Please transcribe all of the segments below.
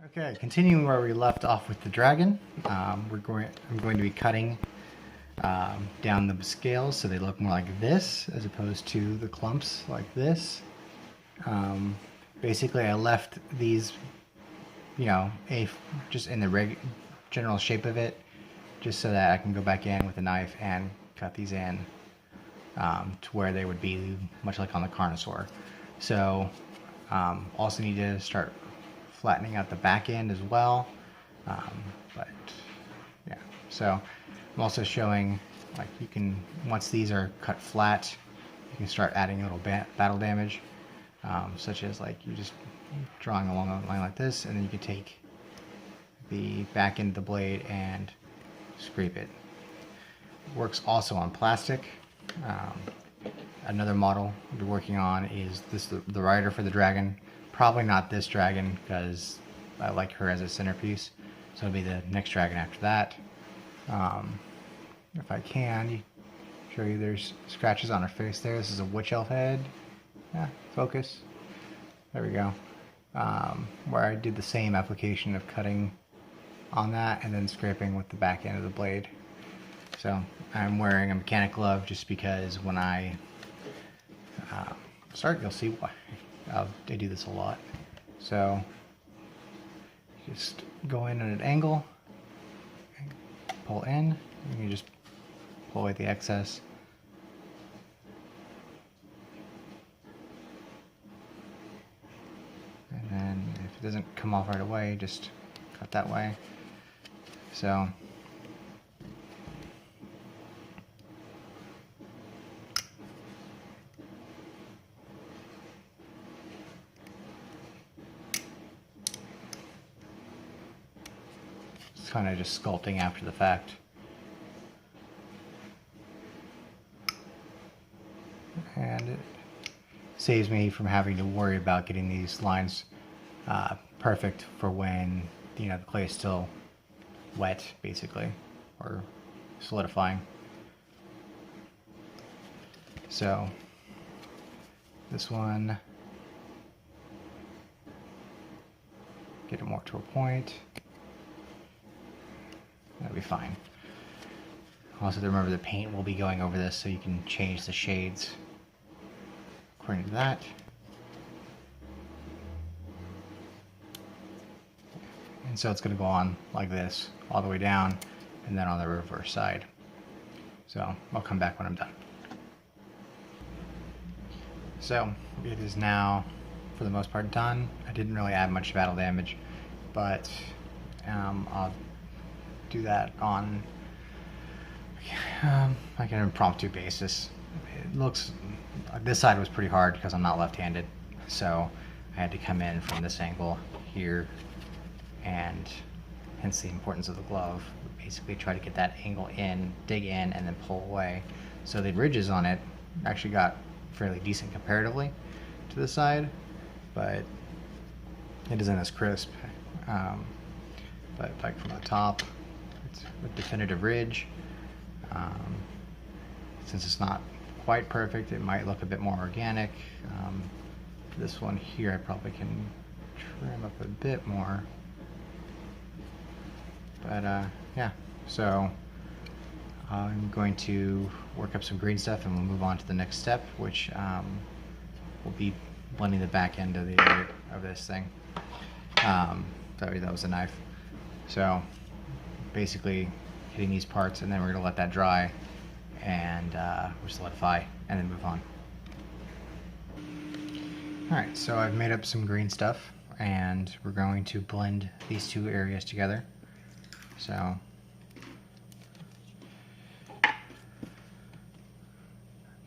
Okay, continuing where we left off with the dragon, I'm going to be cutting down the scales so they look more like this as opposed to the clumps like this. Basically, I left these, just in the general shape of it, just so that I can go back in with a knife and cut these in to where they would be much like on the Carnosaur. So, also need to start flattening out the back end as well. But yeah, so I'm also showing like you can, once these are cut flat, you can start adding a little battle damage, such as like you just drawing along a line like this, and then you can take the back end of the blade and scrape it. Works also on plastic. Another model we're working on is the rider for the dragon. Probably not this dragon because I like her as a centerpiece, so it'll be the next dragon after that. If I can show you, there's scratches on her face there. This is a witch elf head. Yeah, focus. There we go. Where I did the same application of cutting on that and then scraping with the back end of the blade. So I'm wearing a mechanic glove just because when I start, you'll see why. I do this a lot. So just go in at an angle, pull in, and you just pull away the excess. And then if it doesn't come off right away, just cut that way. So it's kind of just sculpting after the fact. And it saves me from having to worry about getting these lines perfect for when the clay is still wet, basically, or solidifying. So this one, get it more to a point. That'll be fine. Also, remember the paint will be going over this, so you can change the shades according to that. And so it's going to go on like this all the way down, and then on the reverse side. So I'll come back when I'm done. So it is now, for the most part, done. I didn't really add much battle damage, but I'll do that on like an impromptu basis. It looks, this side was pretty hard because I'm not left-handed, so I had to come in from this angle here, and hence the importance of the glove. Basically try to get that angle in, dig in, and then pull away. So the ridges on it actually got fairly decent comparatively to the side, but it isn't as crisp. But like from the top, it's a definitive ridge. Since it's not quite perfect, it might look a bit more organic. This one here, I probably can trim up a bit more. But yeah, so I'm going to work up some green stuff and we'll move on to the next step, which will be blending the back end of this thing. Sorry, that was a knife. So basically hitting these parts, and then we're going to let that dry and we'll solidify and then move on. Alright, so I've made up some green stuff and we're going to blend these two areas together. So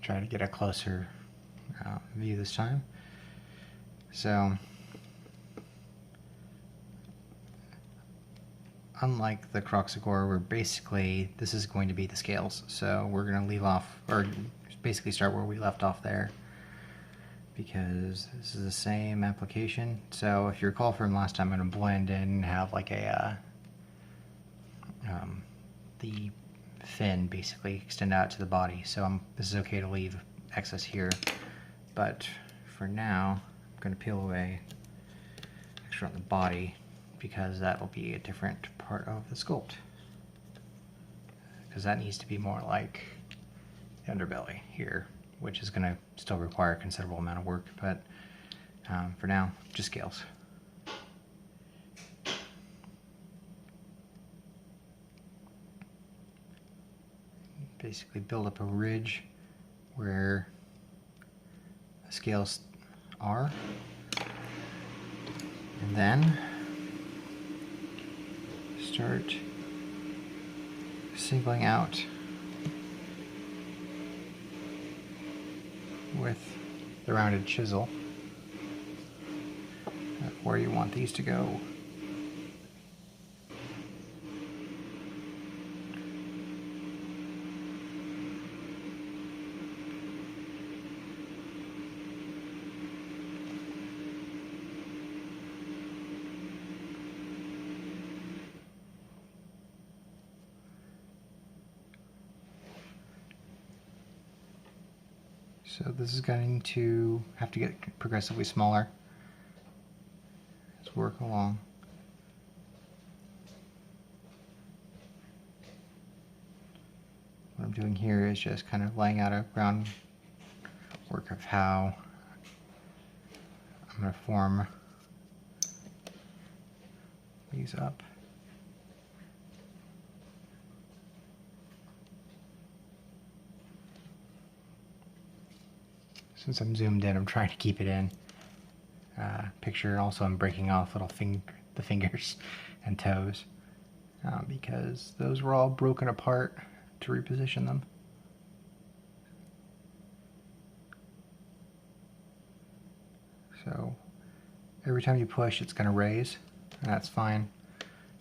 try to get a closer view this time. So unlike the Croxagore, where basically this is going to be the scales, so we're going to leave off, or basically start where we left off there, because this is the same application. So if you recall from last time, I'm going to blend in and have like a the fin basically extend out to the body. So this is okay to leave excess here, but for now I'm going to peel away extra on the body because that will be a different part of the sculpt. Because that needs to be more like the underbelly here, which is going to still require a considerable amount of work, but for now, just scales. Basically build up a ridge where the scales are, and then start singling out with the rounded chisel where you want these to go. So this is going to have to get progressively smaller as we work along. What I'm doing here is just kind of laying out a groundwork of how I'm going to form these up. Since I'm zoomed in, I'm trying to keep it in picture. Also, I'm breaking off the fingers and toes because those were all broken apart to reposition them. So every time you push, it's going to raise, and that's fine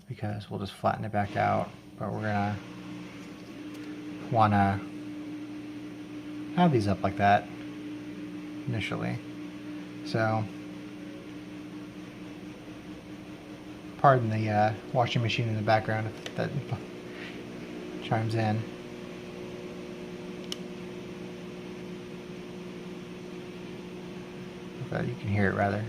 because we'll just flatten it back out, but we're going to want to have these up like that initially. So pardon the washing machine in the background if that chimes in. But you can hear it rather.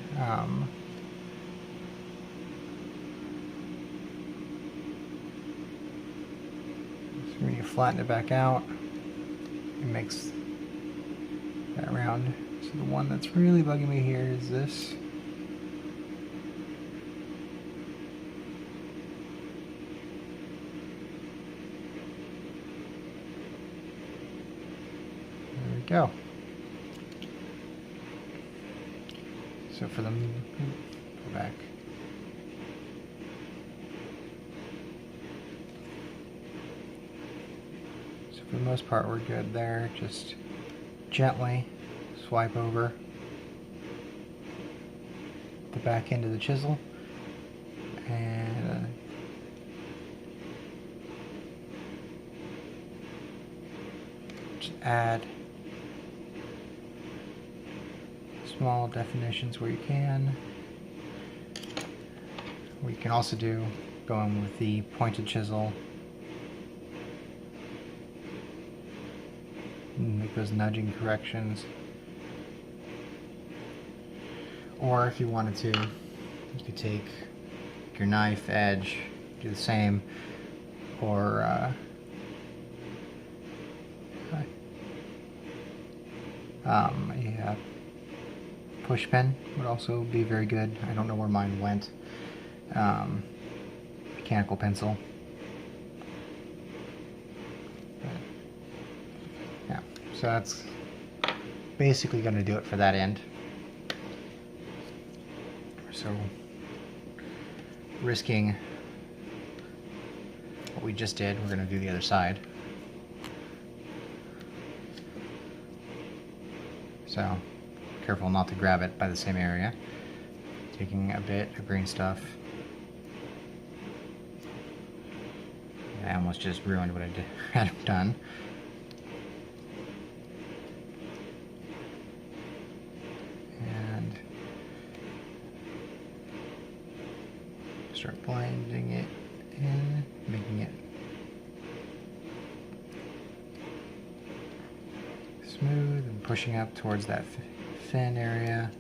So when you flatten it back out, it makes that round. So the one that's really bugging me here is this. There we go. So for the, go back. So for the most part we're good there. Just gently swipe over the back end of the chisel and just add small definitions where you can. We can also do going with the pointed chisel and make those nudging corrections. Or if you wanted to, you could take your knife edge, do the same, or yeah, push pen would also be very good. I don't know where mine went. Mechanical pencil. But, yeah, so that's basically going to do it for that end. So, risking what we just did, we're going to do the other side. So, careful not to grab it by the same area. Taking a bit of Greenstuff. I almost just ruined what I had done. And start blending it in, making it smooth and pushing up towards that fin area.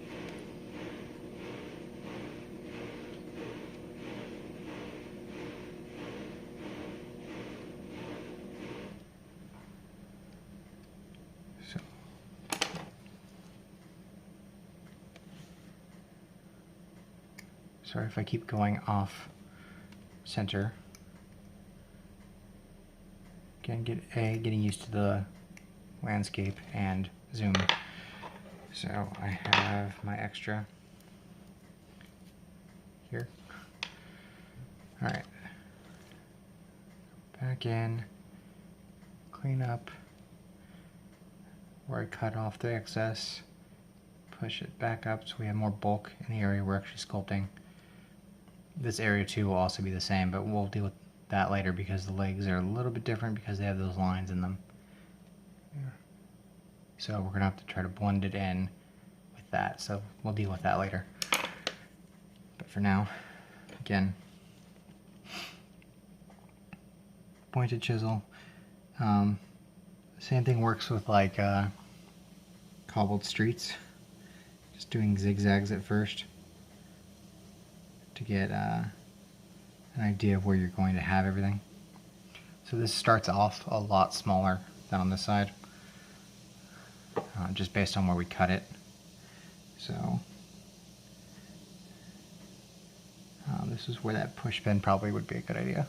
Sorry if I keep going off center. Again, getting used to the landscape and zoom. So I have my extra here. All right, back in, clean up where I cut off the excess, push it back up so we have more bulk in the area we're actually sculpting. This area too will also be the same, but we'll deal with that later because the legs are a little bit different because they have those lines in them. So we're gonna have to try to blend it in with that, so we'll deal with that later. But for now, again, pointed chisel. Same thing works with like cobbled streets. Just doing zigzags at first to get an idea of where you're going to have everything. So this starts off a lot smaller than on this side, just based on where we cut it. So this is where that push pin probably would be a good idea.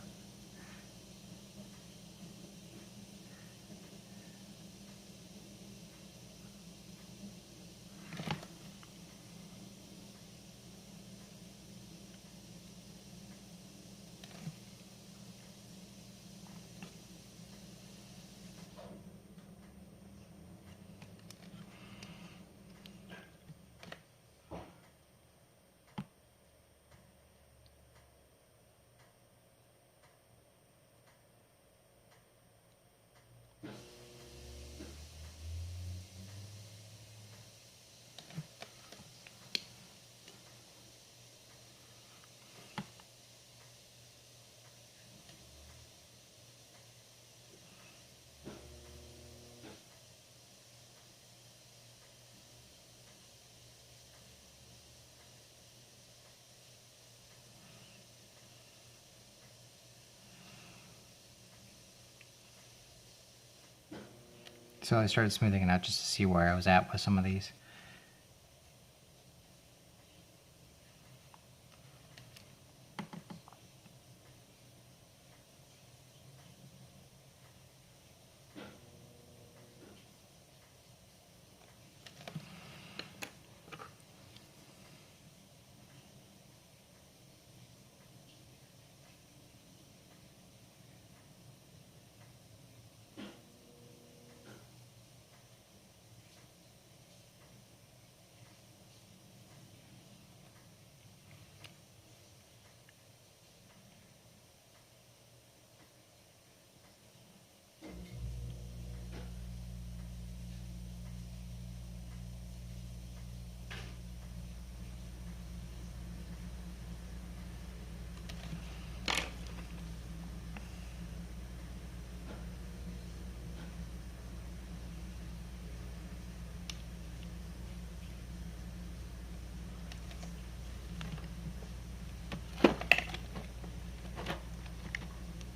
So I started smoothing it out just to see where I was at with some of these.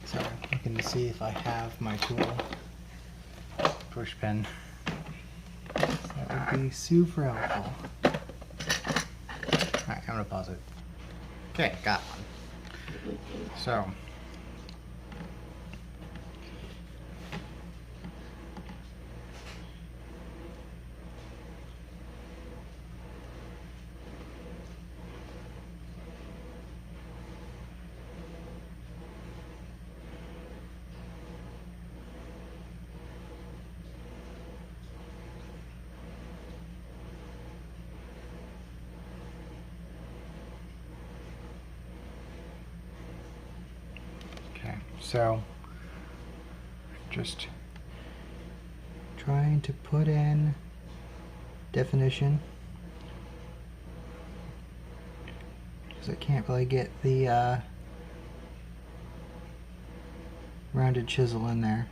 So looking to see if I have my tool, push pin. That would be super helpful. Alright, I'm gonna pause it. Okay, got one. So So, just trying to put in definition, because I can't really get the rounded chisel in there.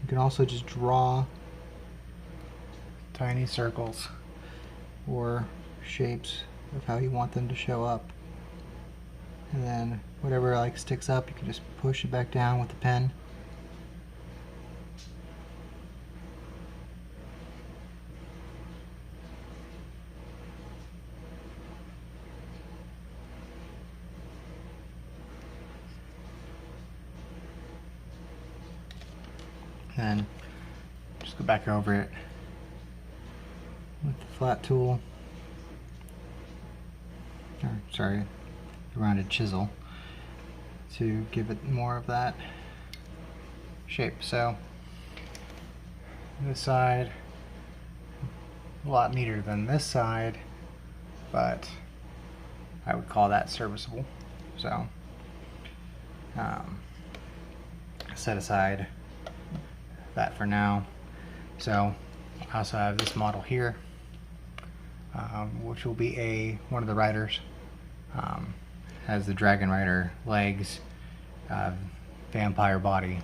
You can also just draw tiny circles or shapes of how you want them to show up. And then whatever like sticks up, you can just push it back down with the pen. Then just go back over it with the flat tool, or sorry, the rounded chisel, to give it more of that shape. So this side, a lot neater than this side, but I would call that serviceable. So set aside that for now. So I also have this model here, which will be one of the riders. Has the dragon rider legs, vampire body,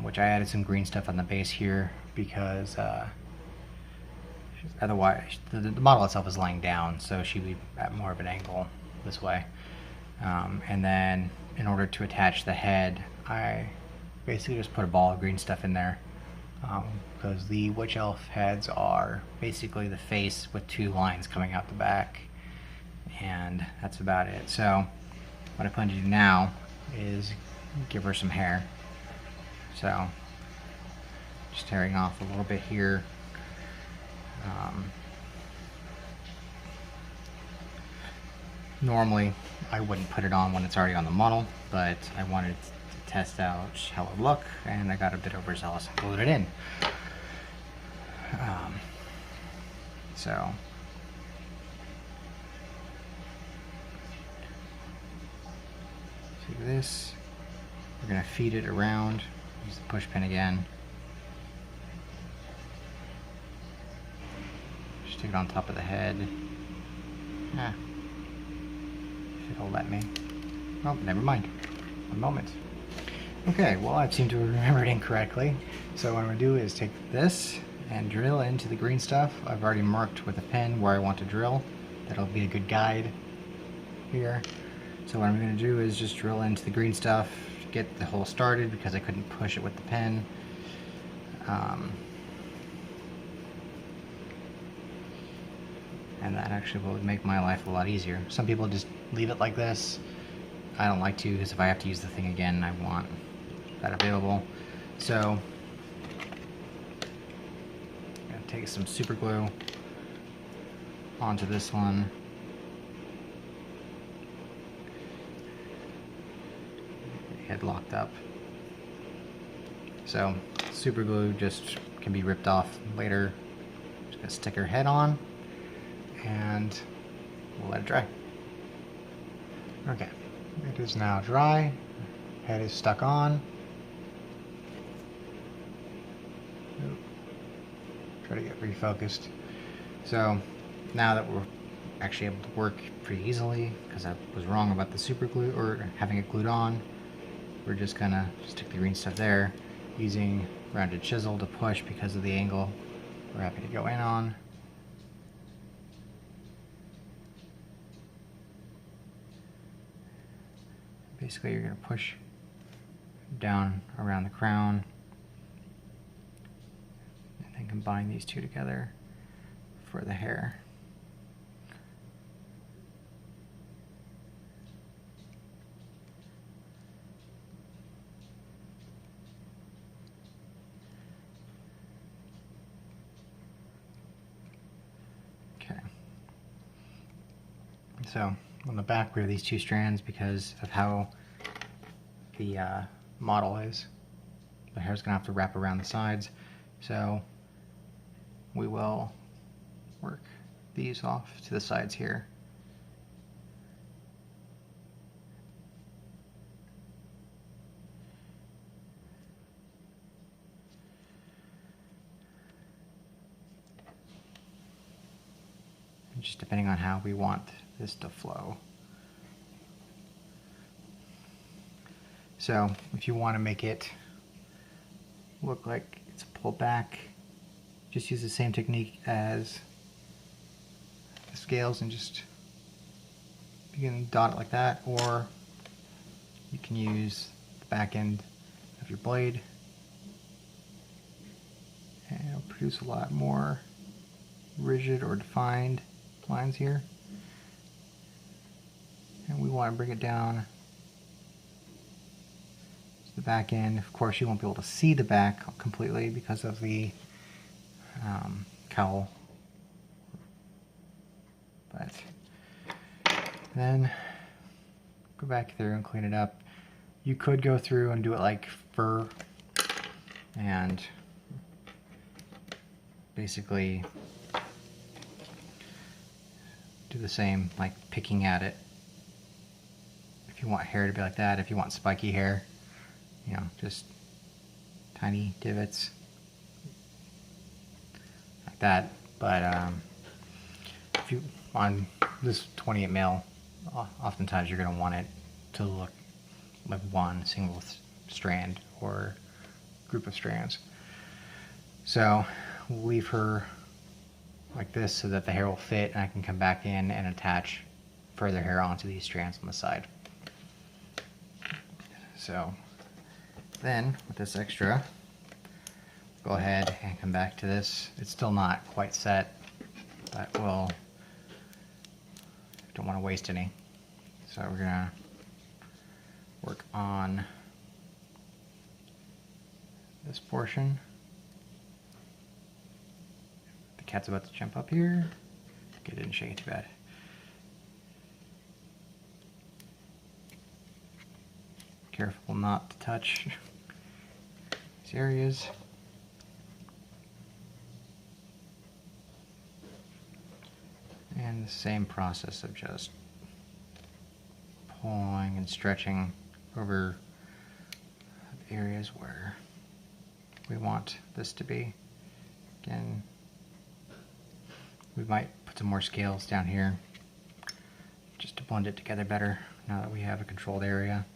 which I added some green stuff on the base here because otherwise the model itself is lying down, so she'd be at more of an angle this way. And then in order to attach the head, I basically just put a ball of green stuff in there, because the witch elf heads are basically the face with two lines coming out the back, and that's about it. So what I plan to do now is give her some hair. So just tearing off a little bit here. Normally I wouldn't put it on when it's already on the model, but I wanted to test out how it would look, and I got a bit overzealous and glued it in. So see this, we're going to feed it around, use the push pin again. Stick it on top of the head. If it'll let me. Oh, never mind. One moment. Okay, well, I seem to have remembered incorrectly. So what I'm going to do is take this and drill into the green stuff. I've already marked with a pen where I want to drill. That'll be a good guide here. So what I'm going to do is just drill into the green stuff to get the hole started, because I couldn't push it with the pen. And that actually will make my life a lot easier. Some people just leave it like this. I don't like to, because if I have to use the thing again, I want that available. So I'm going to take some super glue onto this one. Head locked up. So super glue just can be ripped off later. Just going to stick her head on, and we'll let it dry. Okay, it is now dry. Head is stuck on. Oop. Try to get refocused. So now that we're actually able to work pretty easily, because I was wrong about the super glue or having it glued on, we're just gonna stick the green stuff there, using rounded chisel to push because of the angle we're happy to go in on. Basically, you're going to push down around the crown and then combine these two together for the hair. Okay. So on the back we have these two strands because of how the model is. The hair's going to have to wrap around the sides, so we will work these off to the sides here. Just depending on how we want this to flow. So if you want to make it look like it's pulled back, just use the same technique as the scales and just begin to dot it like that, or you can use the back end of your blade and it'll produce a lot more rigid or defined lines here. And we want to bring it down the back end. Of course, you won't be able to see the back completely because of the cowl. But then go back through and clean it up. You could go through and do it like fur and basically do the same, like picking at it. If you want hair to be like that, if you want spiky hair, you know, just tiny divots like that. But if you on this 28 mil, oftentimes you're going to want it to look like one single strand or group of strands. So we'll leave her like this so that the hair will fit, and I can come back in and attach further hair onto these strands on the side. So then with this extra, go ahead and come back to this. It's still not quite set, but we'll don't want to waste any. So we're gonna work on this portion. The cat's about to jump up here. Okay, it didn't shake it too bad. Careful not to touch these areas. And the same process of just pulling and stretching over the areas where we want this to be. Again, we might put some more scales down here just to blend it together better now that we have a controlled area.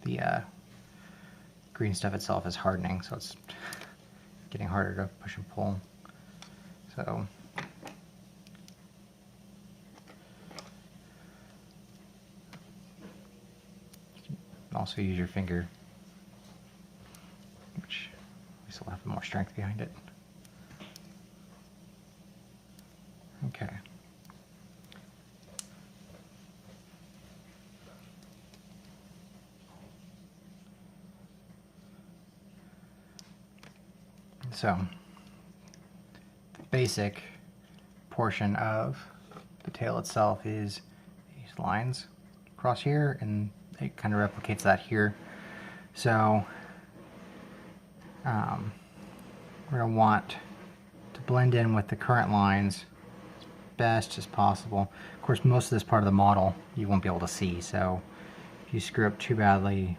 The green stuff itself is hardening, so it's getting harder to push and pull. So you can also use your finger, which this will have more strength behind it. Okay. So, the basic portion of the tail itself is these lines across here, and it kind of replicates that here. So, we're going to want to blend in with the current lines as best as possible. Of course, most of this part of the model you won't be able to see, so if you screw up too badly,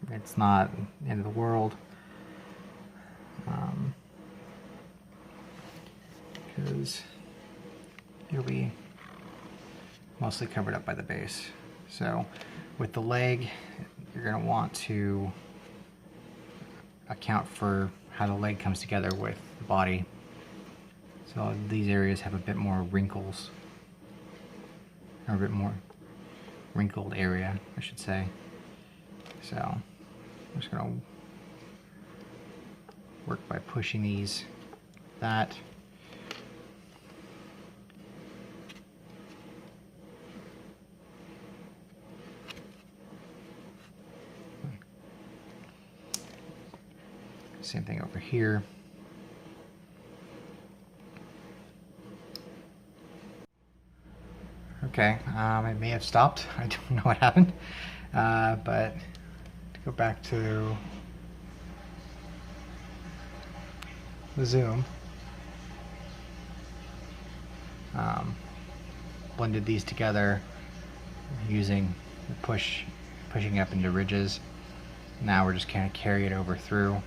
it's not the end of the world. Because it'll be mostly covered up by the base. So with the leg, you're going to want to account for how the leg comes together with the body. So these areas have a bit more wrinkles, or a bit more wrinkled area, I should say. So I'm just going to work by pushing these that. Same thing over here. Okay, it may have stopped. I don't know what happened. But to go back to the zoom, blended these together using the pushing up into ridges. Now we're just kind of carry it over through.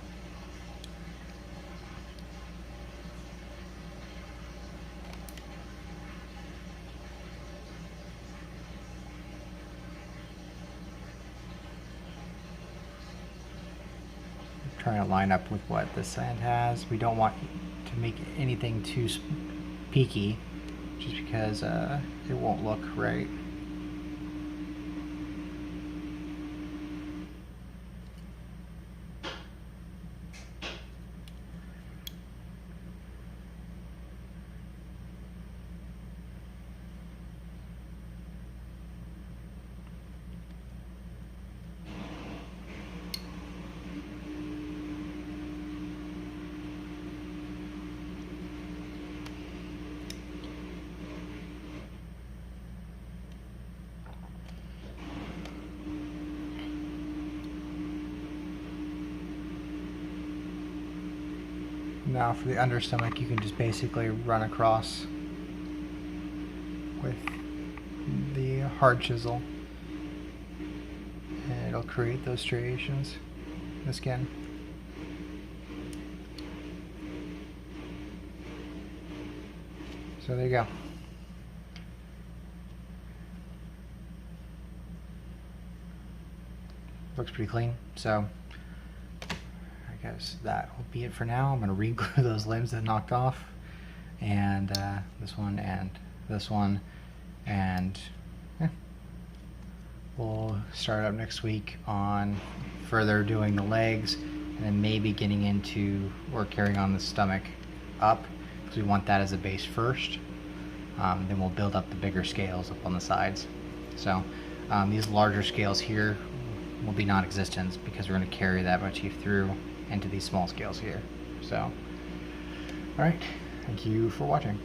trying to line up with what this sand has. We don't want to make anything too peaky, just because it won't look right. Now for the understomach, you can just basically run across with the hard chisel, and it'll create those striations in the skin. So there you go. Looks pretty clean. So I guess that will be it for now. I'm going to re-glue those limbs that knocked off, and this one and this one, and yeah. We'll start up next week on further doing the legs, and then maybe getting into or carrying on the stomach up, because we want that as a base first. Then we'll build up the bigger scales up on the sides. So these larger scales here will be non-existent, because we're going to carry that motif through into these small scales here. So, alright, thank you for watching.